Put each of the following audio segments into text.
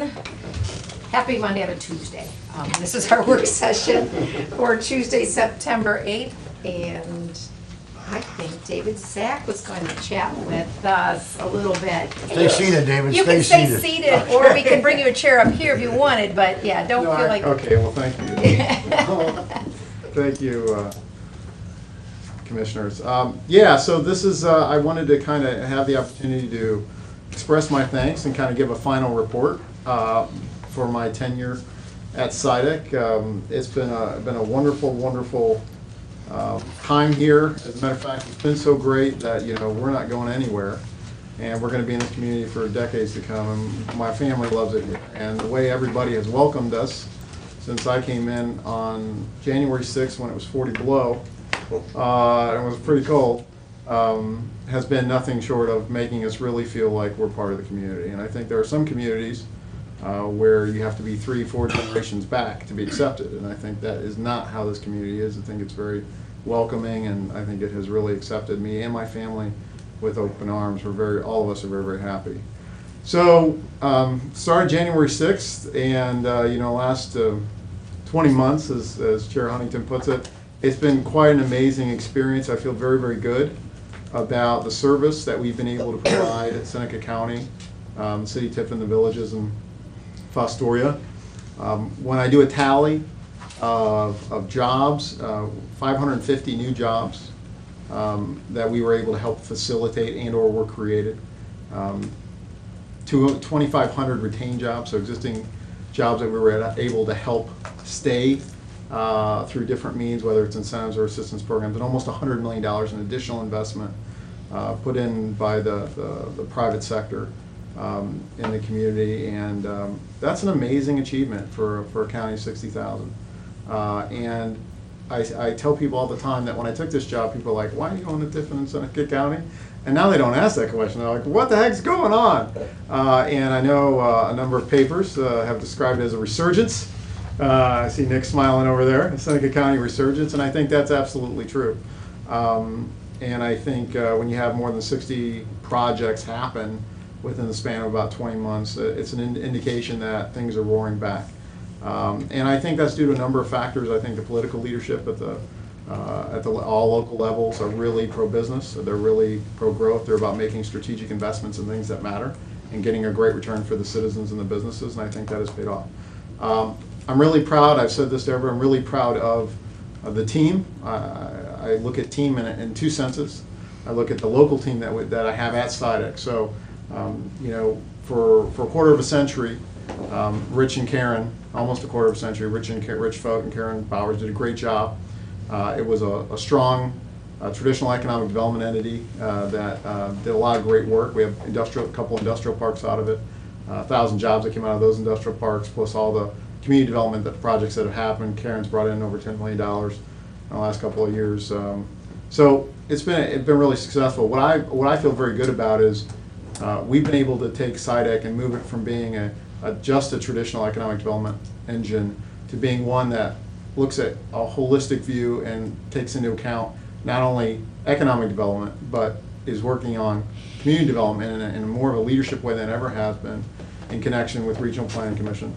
everyone. Happy Monday on a Tuesday. This is our work session for Tuesday, September 8th, and I think David Sack was going to chat with us a little bit. Stay seated, David. You can stay seated, or we can bring you a chair up here if you wanted, but yeah, don't feel like... Okay, well, thank you. Thank you, commissioners. Yeah, so this is, I wanted to kind of have the opportunity to express my thanks and kind of give a final report for my tenure at SIDC. It's been a wonderful, wonderful time here. As a matter of fact, it's been so great that, you know, we're not going anywhere, and we're going to be in this community for decades to come, and my family loves it here. And the way everybody has welcomed us since I came in on January 6th when it was 40 below, and it was pretty cold, has been nothing short of making us really feel like we're part of the community. And I think there are some communities where you have to be 3-4 generations back to be accepted, and I think that is not how this community is. I think it's very welcoming, and I think it has really accepted me and my family with open arms. All of us are very, very happy. So, started January 6th, and you know, last 20 months, as Chair Huntington puts it, it's been quite an amazing experience. I feel very, very good about the service that we've been able to provide at Seneca County, City Tiffin, the villages, and Fostoria. When I do a tally of jobs, 550 new jobs that we were able to help facilitate and or were created. 2,500 retained jobs, so existing jobs that we were able to help stay through different means, whether it's incentives or assistance programs, and almost $100 million in additional investment put in by the private sector in the community, and that's an amazing achievement for a county of 60,000. And I tell people all the time that when I took this job, people are like, why are you going to Tiffin and Seneca County? And now they don't ask that question. They're like, what the heck's going on? And I know a number of papers have described it as a resurgence. I see Nick smiling over there, a Seneca County resurgence, and I think that's absolutely true. And I think when you have more than 60 projects happen within the span of about 20 months, it's an indication that things are roaring back. And I think that's due to a number of factors. I think the political leadership at all local levels are really pro-business. They're really pro-growth. They're about making strategic investments in things that matter and getting a great return for the citizens and the businesses, and I think that has paid off. I'm really proud, I've said this to everyone, I'm really proud of the team. I look at team in two senses. I look at the local team that I have at SIDC. So, you know, for a quarter of a century, Rich and Karen, almost a quarter of a century, Rich Folk and Karen Bowers did a great job. It was a strong traditional economic development entity that did a lot of great work. We have a couple industrial parks out of it, 1,000 jobs that came out of those industrial parks, plus all the community development projects that have happened. Karen's brought in over $10 million in the last couple of years. So it's been really successful. What I feel very good about is we've been able to take SIDC and move it from being just a traditional economic development engine to being one that looks at a holistic view and takes into account not only economic development, but is working on community development in more of a leadership way than it ever has been, in connection with Regional Planning Commission,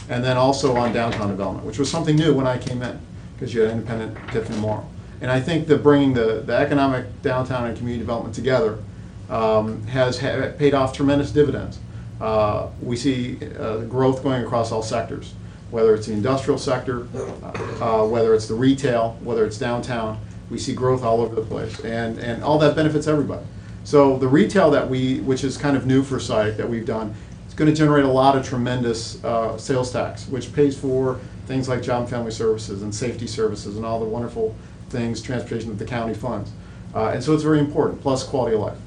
and then also on downtown development, which was something new when I came in, because you had independent Tiffin and Morrow. And I think that bringing the economic downtown and community development together has paid off tremendous dividends. We see growth going across all sectors, whether it's the industrial sector, whether it's the retail, whether it's downtown. We see growth all over the place, and all that benefits everybody. So the retail which is kind of new for SIDC that we've done, going to generate a lot of tremendous sales tax, which pays for things like job and family services and safety services and all the wonderful things, transportation that the county funds. And so it's very important, plus quality of life.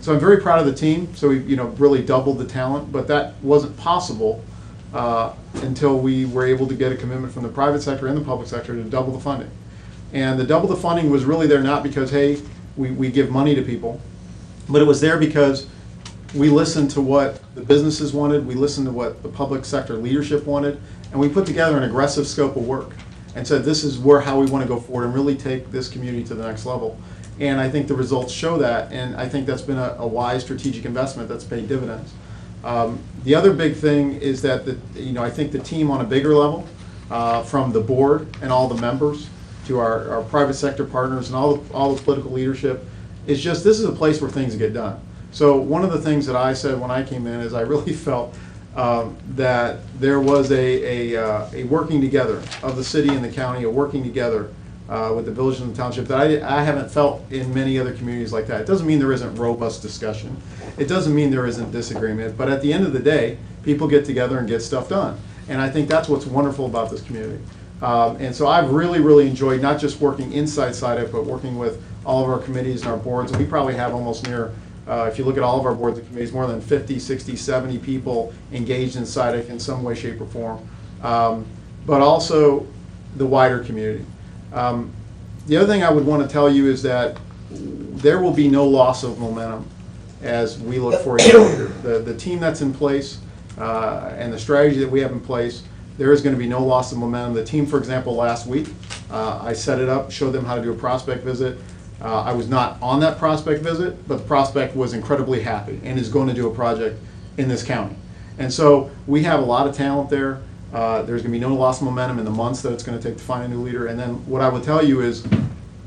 So I'm very proud of the team. So we've really doubled the talent, but that wasn't possible until we were able to get a commitment from the private sector and the public sector to double the funding. And the double the funding was really there not because, hey, we give money to people, but it was there because we listened to what the businesses wanted, we listened to what the public sector leadership wanted, and we put together an aggressive scope of work and said this is how we want to go forward and really take this community to the next level. And I think the results show that, and I think that's been a wise strategic investment that's paid dividends. The other big thing is that I think the team on a bigger level, from the board and all the members to our private sector partners and all the political leadership, is just, this is a place where things get done. So one of the things that I said when I came in is I really felt that there was a working together of the city and the county, a working together with the village and the township that I haven't felt in many other communities like that. It doesn't mean there isn't robust discussion. It doesn't mean there isn't disagreement. But at the end of the day, people get together and get stuff done. And I think that's what's wonderful about this community. And so I've really, really enjoyed not just working inside SIDC, but working with all of our committees and our boards. And we probably have almost near, if you look at all of our boards and committees, more than 50, 60, 70 people engaged in SIDC in some way, shape, or form. But also the wider community. The other thing I would want to tell you is that there will be no loss of momentum as we look for a year later. The team that's in place and the strategy that we have in place, there is going to be no loss of momentum. The team, for example, last week, I set it up, showed them how to do a prospect visit. I was not on that prospect visit, but the prospect was incredibly happy and is going to do a project in this county. And so we have a lot of talent there. There's going to be no loss of momentum in the months that it's going to take to find a new leader. And then what I would tell you is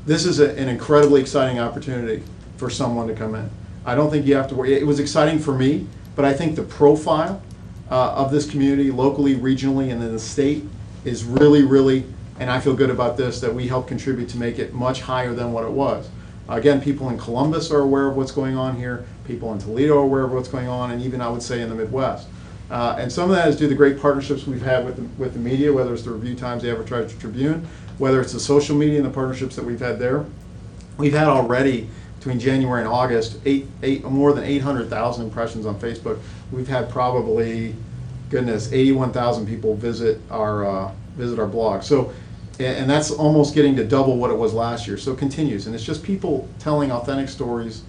this is an incredibly exciting opportunity for someone to come in. I don't think you have to worry. It was exciting for me, but I think the profile of this community, locally, regionally, and in the state is really, really, and I feel good about this, that we help contribute to make it much higher than what it was. Again, people in Columbus are aware of what's going on here. People in Toledo are aware of what's going on, and even I would say in the Midwest. And some of that is due to the great partnerships we've had with the media, whether it's the Review Times, the Advertiser Tribune, whether it's the social media and the partnerships that we've had there. We've had already, between January and August, more than 800,000 impressions on Facebook. We've had probably, 81,000 people visit our blog. So, and that's almost getting to double what it was last year. So it continues, and it's just people telling authentic stories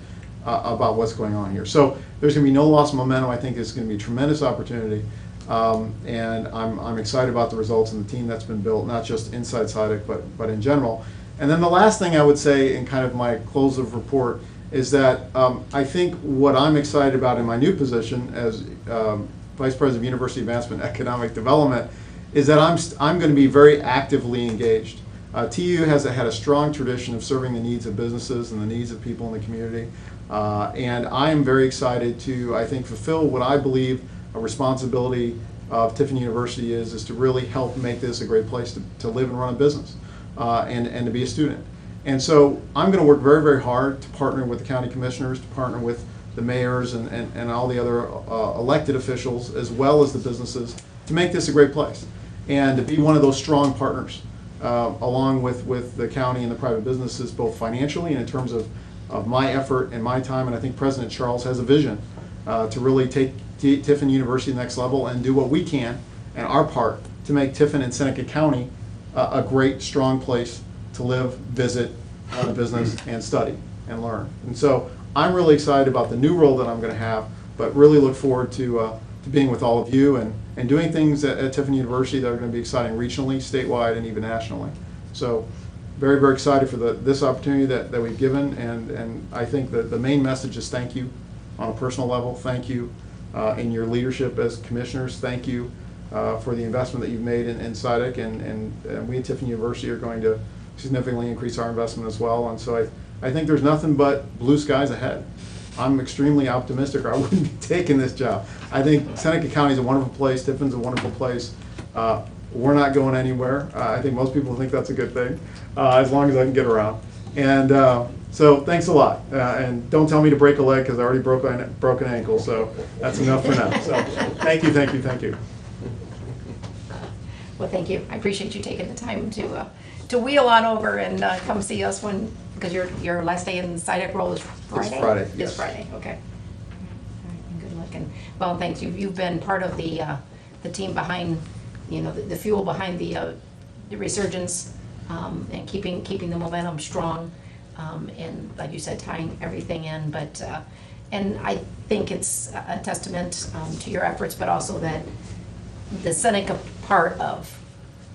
about what's going on here. So there's going to be no loss of momentum. I think it's going to be a tremendous opportunity, and I'm excited about the results and the team that's been built, not just inside SIDC, but in general. And then the last thing I would say in kind of my close of report is that I think what I'm excited about in my new position as Vice President of University Advancement and Economic Development is that I'm going to be very actively engaged. TU has had a strong tradition of serving the needs of businesses and the needs of people in the community. And I am very excited to, I think, fulfill what I believe a responsibility of Tiffin University is to really help make this a great place to live and run a business and to be a student. And so I'm going to work very, very hard to partner with the county commissioners, to partner with the mayors and all the other elected officials, as well as the businesses, to make this a great place and to be one of those strong partners along with the county and the private businesses, both financially and in terms of my effort and my time. And I think President Charles has a vision to really take Tiffin University to the next level and do what we can and our part to make Tiffin and Seneca County a great, strong place to live, visit, run a business, and study and learn. And so I'm really excited about the new role that I'm going to have, but really look forward to being with all of you and doing things at Tiffin University that are going to be exciting regionally, statewide, and even nationally. So very, very excited for this opportunity that we've given, and I think that the main message is thank you on a personal level. Thank you in your leadership as commissioners. Thank you for the investment that you've made in SIDC, and we at Tiffin University are going to significantly increase our investment as well. And so I think there's nothing but blue skies ahead. I'm extremely optimistic, or I wouldn't be taking this job. I think Seneca County is a wonderful place. Tiffin's a wonderful place. We're not going anywhere. I think most people think that's a good thing, as long as I can get around. And so thanks a lot. And don't tell me to break a leg, because I already broke an ankle, so that's enough for now. So thank you, thank you, thank you. Well, thank you. I appreciate you taking the time to wheel on over and come see us because your last day in the SIDC role is Friday? It's Friday, yes. It's Friday, okay. All right, and good luck. And, well, thanks. You've been part of the team behind, the fuel behind the resurgence and keeping the momentum strong. And like you said, tying everything in. But and I think it's a testament to your efforts, but also that the Seneca part of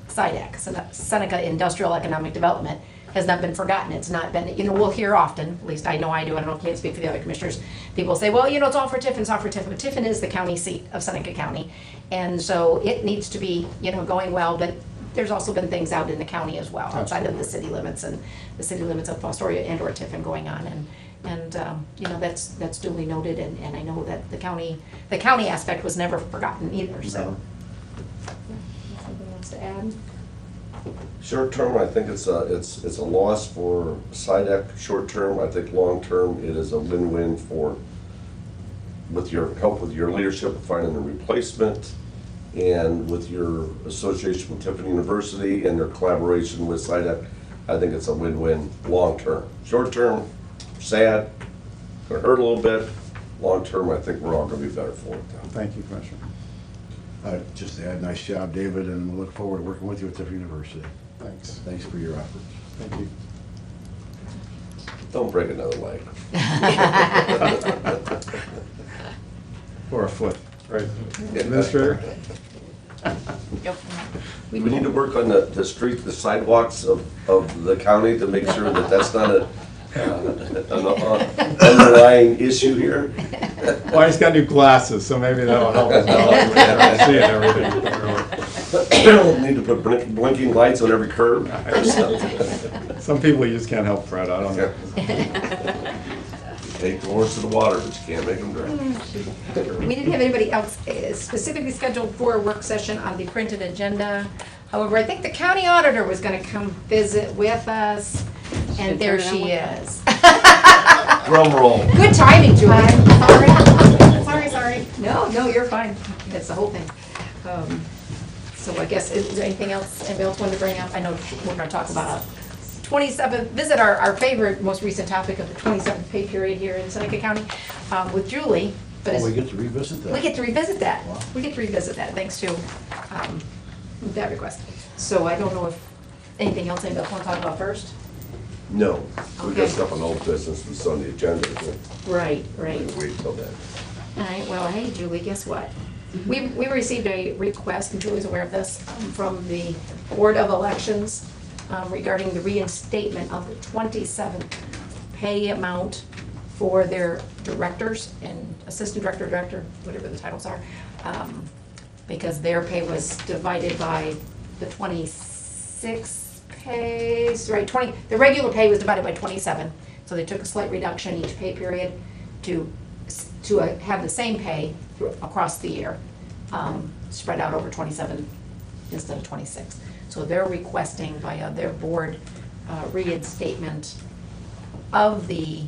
SIDC, Seneca Industrial Economic Development, has not been forgotten. It's not been, we'll hear often, at least I know I do, I don't know, can't speak for the other commissioners. People say, well, it's all for Tiffin, it's all for Tiffin. But Tiffin is the county seat of Seneca County. And so it needs to be, going well, but there's also been things out in the county as well, outside of the city limits and the city limits of Fostoria and or Tiffin going on. And that's duly noted, and I know that the county aspect was never forgotten either, so. Something else to add? Short term, I think it's a loss for SIDEC. Short term, I think long term, it is a win-win with your help with your leadership of finding a replacement, and with your association with Tiffin University and their collaboration with SIDEC. I think it's a win-win long term. Short term, sad, gonna hurt a little bit. Long term, I think we're all gonna be better for it. Thank you, Commissioner. Just to add, nice job, David, and we'll look forward to working with you at Tiffin University. Thanks. Thanks for your efforts. Thank you. Don't break another leg. Or a foot, right? Administrator? Yep. We need to work on the streets, the sidewalks of the county to make sure that that's not an underlying issue here. Well, he's got new glasses, so maybe that'll help us out. See everything. Need to put blinking lights on every curb. Some people you just can't help, Fred, I don't know. Take the horse to the water, but you can't make them drink. We didn't have anybody else specifically scheduled for a work session on the printed agenda. However, I think the county auditor was gonna come visit with us, and there she is. Drum roll. Good timing, Julie. Sorry. No, you're fine. That's the whole thing. So I guess, is there anything else anybody else wanted to bring up? I know we're gonna talk about 27th, visit our favorite, most recent topic of the 27th pay period here in Seneca County with Julie. But Oh, we get to revisit that? we get to revisit that. Wow. We get to revisit that, thanks to that request. So I don't know if anything else anybody else want to talk about first? No, we Okay. got stuff on old business that's on the agenda. Right. Wait till then. All right, well, hey, Julie, guess what? We received a request, and Julie's aware of this, from the Board of Elections regarding the reinstatement of the 27th pay amount for their directors and assistant director, whatever the titles are, because their pay was divided by the 26 pays, right, the regular pay was divided by 27, so they took a slight reduction each pay period to have the same pay across the year, spread out over 27 instead of 26. So they're requesting via their board reinstatement of the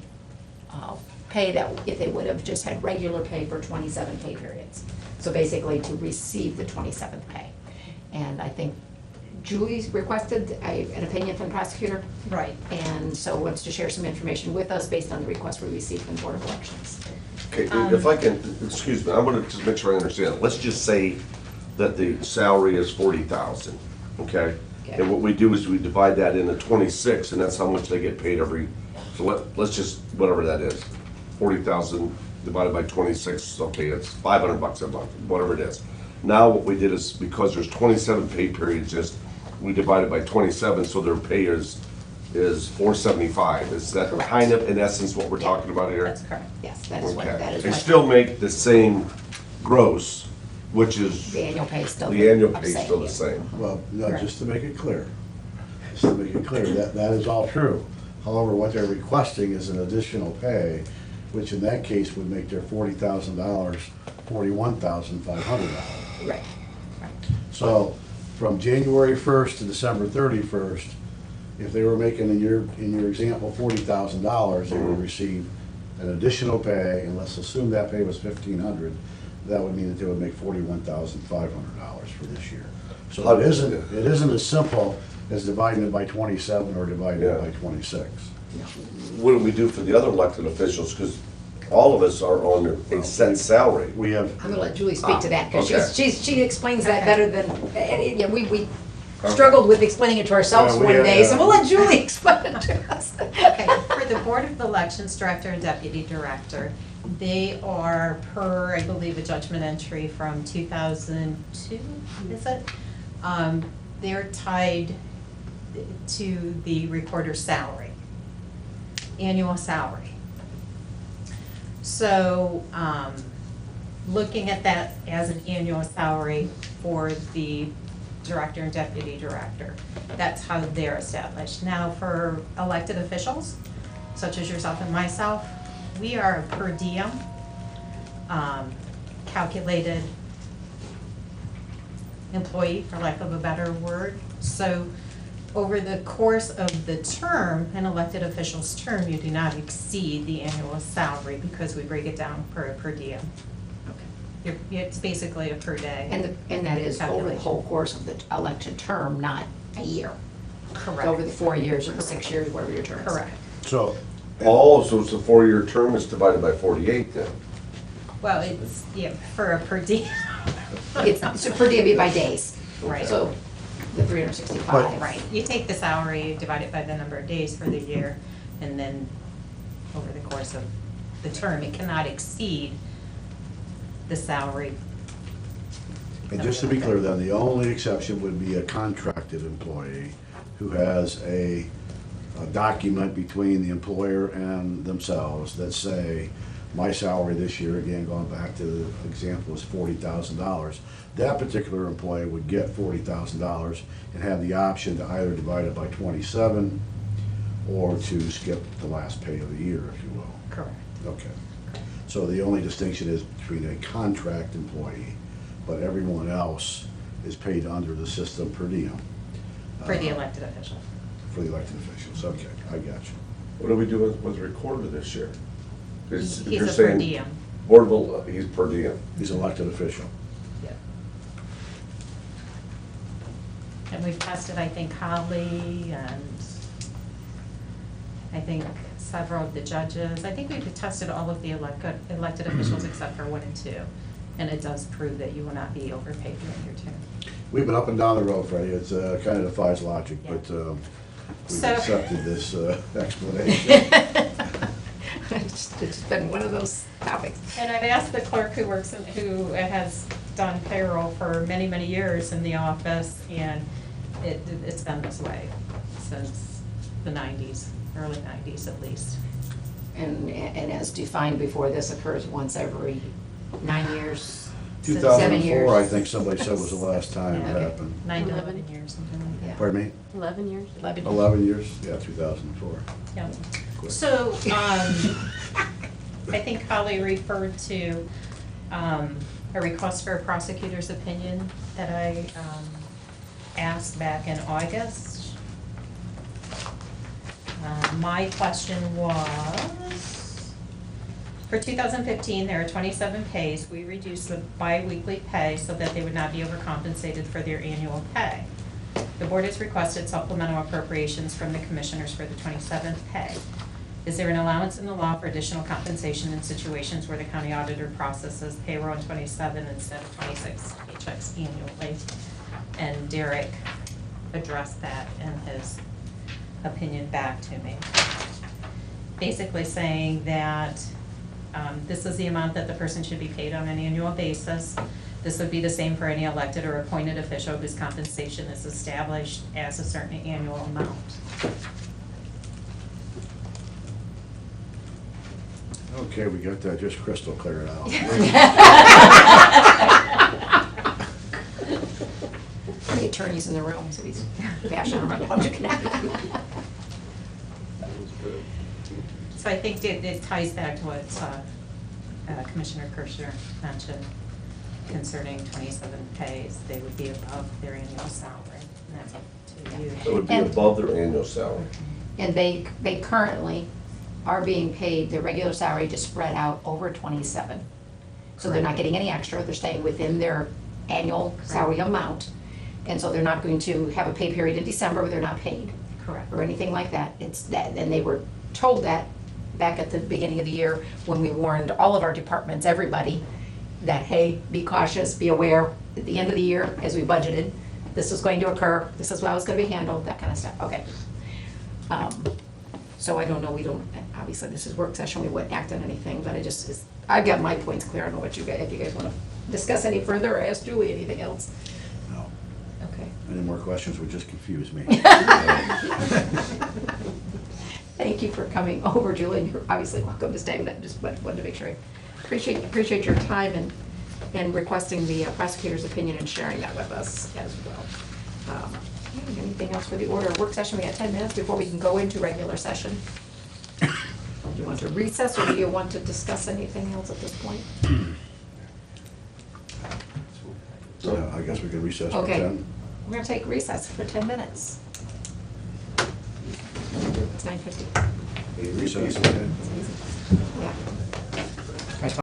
pay that if they would have just had regular pay for 27 pay periods. So basically to receive the 27th pay. And I think Julie's requested an opinion from the prosecutor. Right. And so wants to share some information with us based on the request we received from the Board of Elections. Okay, if I can, excuse me, I want to just make sure I understand. Let's just say that the salary is 40,000, okay? Okay. And what we do is we divide that into 26, and that's how much they get paid every, so let's just, whatever that is, 40,000 divided by 26, okay, it's $500 a month, whatever it is. Now what we did is, because there's 27 pay periods, just, we divided by 27, so their pay is $475. Is that Correct. kind of, in essence, what we're talking about here? That's correct. Yes, that is what, that Okay, is they what. still make the same gross, which is, The annual pay is still. the annual I'm pay is saying, still the yeah. same. Well, no, Correct. just to make it clear, that is all true. However, what they're requesting is an additional pay, which in that case would make their $40,000 $41,500. Right. So from January 1st to December 31st, if they were making, in your example, $40,000, they would receive an additional pay, and let's assume that pay was $1,500, that would mean that they would make $41,500 for this year. So it isn't as simple as dividing it by 27 or dividing it by 26. What do we do for the other elected officials? Because all of us are on a set salary. We have, I'm gonna let Julie speak to that, because Okay. she explains that better than, yeah, we struggled with explaining it to ourselves Yeah, we one had, day, so we'll let Julie explain it to us. Okay, for the Board of Elections Director and Deputy Director, they are per, I believe, a judgment entry from 2002, is it? They're tied, to the recorder's salary, annual salary. So, looking at that as an annual salary for the director and deputy director, that's how they're established. Now, for elected officials, such as yourself and myself, we are per diem, calculated employee, for lack of a better word. So over the course of the term, an elected official's term, you do not exceed the annual salary because we break it down per diem. It's basically a per day. And that is over the whole course of the election term, not a year. Correct. Over the 4 years or the 6 years, whatever your term is. Correct. So, So it's a 4-year term, it's divided by 48 then. Well, it's, yeah, for a per diem. It's per diem by days. Right. So the 365. Right, you take the salary, divide it by the number of days for the year, and then over the course of the term, it cannot exceed the salary. and just to be clear then, the only exception would be a contracted employee who has a document between the employer and themselves that say, my salary this year, again, going back to the example, is $40,000. That particular employee would get $40,000 and have the option to either divide it by 27 or to skip the last pay of the year, if you will. Correct. Okay. So the only distinction is between a contract employee, but everyone else is paid under the system per diem. For the elected official. For the elected officials, okay, I got you. What do we do with the recorder this year? Is- He's you're a per saying diem. Board of, he's per diem. He's an elected official. Yeah. And we've tested, I think, Holly and I think several of the judges. I think we've tested all of the elected officials except for 1 and 2. And it does prove that you will not be overpaid during your term. We've been up and down the road, Freddie, it's kind of defies logic, Yeah. but we've So- accepted this explanation. It's been one of those topics. And I've asked the clerk who has done payroll for many, many years in the office, and it's been this way since the 90s, early 90s at least. And as defined before, this occurs once every 9 years, 7 years. 2004, I think somebody said was the last time it Yeah. happened. 9 to 11 years, something like that. Yeah. Pardon me? 11 years? 11 years? Yeah, 2004. Yeah. So, I think Holly referred to a request for a prosecutor's opinion that I asked back in August. My question was, for 2015, there are 27 pays. We reduced the biweekly pay so that they would not be overcompensated for their annual pay. The board has requested supplemental appropriations from the commissioners for the 27th pay. Is there an allowance in the law for additional compensation in situations where the county auditor processes payroll in 27 instead of 26 paychecks annually? And Derek addressed that in his opinion back to me. Basically saying that this is the amount that the person should be paid on an annual basis. This would be the same for any elected or appointed official whose compensation is established as a certain annual amount. Okay, we got that just crystal cleared out. The attorney's in the room, so he's bashing around the budget. So I think it ties back to what Commissioner Kirschner mentioned concerning 27 pays. They would be above their annual salary, and that's up to you. It would be And- above their annual salary. And they currently are being paid their regular salary to spread out over 27. So they're not getting any extra, they're staying within their annual salary amount. And so they're not going to have a pay period in December where they're not paid. Correct. Or anything like that. It's that, and they were told that back at the beginning of the year when we warned all of our departments, everybody, that, hey, be cautious, be aware, at the end of the year, as we budgeted, this is going to occur, this is how it's gonna be handled, that kind of stuff, okay. So I don't know, we don't, obviously, this is work session, we wouldn't act on anything, but I've got my points clear, I don't know what you guys, if you guys wanna discuss any further, or ask Julie anything else. No. Okay. Any more questions would just confuse me. Thank you for coming over, Julie. You're obviously welcome to stay, but I just wanted to make sure. I appreciate your time and requesting the prosecutor's opinion and sharing that with us as well. Anything else for the order of work session? We got 10 minutes before we can go into regular session. Do you want to recess, or do you want to discuss anything else at this point? So I guess we can recess for Okay. 10. We're going to take recess for 10 minutes. It's 9:50. Recess, okay. Yeah.